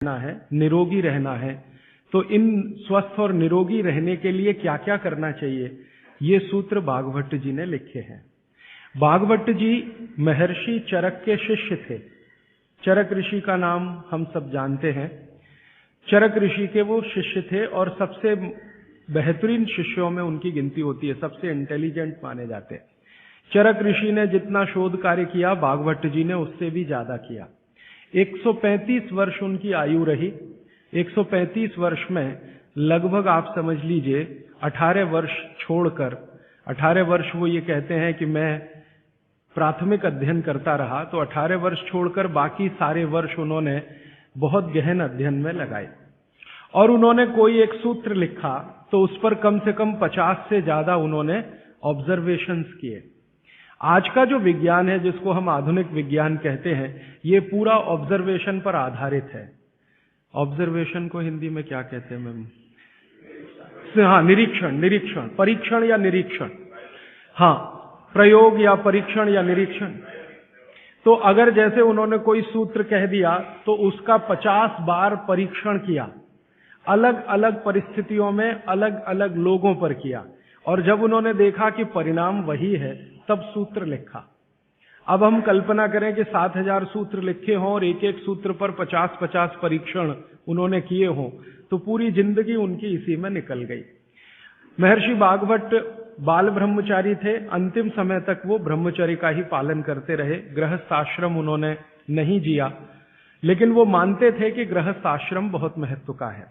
रहना है, निरोगी रहना है, तो इन स्वस्थ और निरोगी रहने के लिए क्या क्या करना चाहिए, ये सूत्र भागवत जी ने लिखे हैं। भागवत जी महर्षि चरक के शिष्य थे। चरक ऋषि का नाम हम सब जानते हैं। चरक ऋषि के वो शिष्य थे और सबसे बेहतरीन शिष्यों में उनकी गिनती होती है, सबसे इंटेलिजेंट माने जाते हैं। चरक ऋषि ने जितना शोध कार्य किया, भागवत जी ने उससे भी ज्यादा किया। 135 वर्ष उनकी आयु रही। 135 वर्ष में लगभग आप समझ लीजिए 18 वर्ष छोड़कर, 18 वर्ष वो ये कहते हैं कि मैं प्राथमिक अध्ययन करता रहा, तो 18 वर्ष छोड़कर बाकी सारे वर्ष उन्होंने बहुत गहन अध्ययन में लगाए। और उन्होंने कोई एक सूत्र लिखा तो उस पर कम से कम 50 से ज्यादा उन्होंने ऑब्जर्वेशंस किए। आज का जो विज्ञान है, जिसको हम आधुनिक विज्ञान कहते हैं, ये पूरा ऑब्जर्वेशन पर आधारित है। ऑब्जर्वेशन को हिंदी में क्या कहते हैं मैम? हाँ, निरीक्षण, परीक्षण या निरीक्षण। हाँ, प्रयोग या परीक्षण या निरीक्षण। तो अगर जैसे उन्होंने कोई सूत्र कह दिया तो उसका 50 बार परीक्षण किया, अलग अलग परिस्थितियों में अलग अलग लोगों पर किया, और जब उन्होंने देखा कि परिणाम वही है, तब सूत्र लिखा। अब हम कल्पना करें कि 7000 सूत्र लिखे हों और एक एक सूत्र पर 50-50 परीक्षण उन्होंने किए हों, तो पूरी जिंदगी उनकी इसी में निकल गई। महर्षि भागवत बाल ब्रह्मचारी थे। अंतिम समय तक वो ब्रह्मचर्य का ही पालन करते रहे। गृहस्थ आश्रम उन्होंने नहीं जिया, लेकिन वो मानते थे कि गृहस्थ आश्रम बहुत महत्व का है।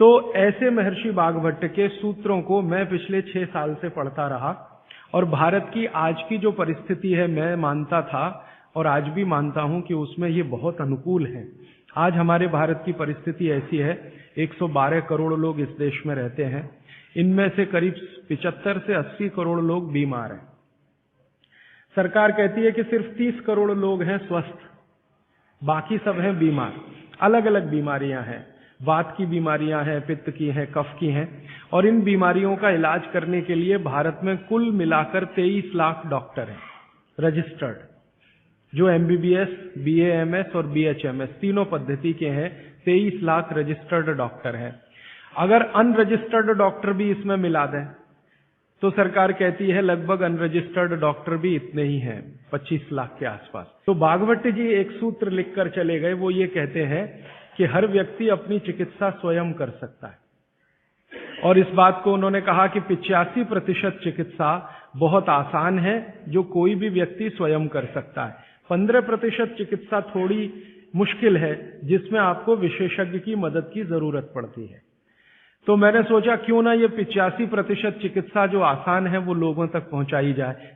तो ऐसे महर्षि भागवत के सूत्रों को मैं पिछले 6 साल से पढ़ता रहा, और भारत की आज की जो परिस्थिति है, मैं मानता था और आज भी मानता हूं कि उसमें ये बहुत अनुकूल है। आज हमारे भारत की परिस्थिति ऐसी है, 112 करोड़ लोग इस देश में रहते हैं। इनमें से करीब 75 से 80 करोड़ लोग बीमार हैं। सरकार कहती है कि सिर्फ 30 करोड़ लोग हैं स्वस्थ, बाकी सब हैं बीमार। अलग अलग बीमारियां हैं, वात की बीमारियां हैं, पित्त की हैं, कफ की हैं, और इन बीमारियों का इलाज करने के लिए भारत में कुल मिलाकर 23 लाख डॉक्टर हैं रजिस्टर्ड, जो एमबीबीएस, बीएएमएस और बीएचएमएस तीनों पद्धति के हैं। 23 लाख रजिस्टर्ड डॉक्टर हैं। अगर अनरजिस्टर्ड डॉक्टर भी इसमें मिला दें तो सरकार कहती है लगभग अनरजिस्टर्ड डॉक्टर भी इतने ही हैं, 25 लाख के आसपास। तो भागवत जी एक सूत्र लिखकर चले गए। वो ये कहते हैं कि हर व्यक्ति अपनी चिकित्सा स्वयं कर सकता है, और इस बात को उन्होंने कहा कि 85% चिकित्सा बहुत आसान है, जो कोई भी व्यक्ति स्वयं कर सकता है। 15% चिकित्सा थोड़ी मुश्किल है, जिसमें आपको विशेषज्ञ की मदद की जरूरत पड़ती है। तो मैंने सोचा क्यों ना ये 85% चिकित्सा जो आसान है वो लोगों तक पहुंचाई जाए।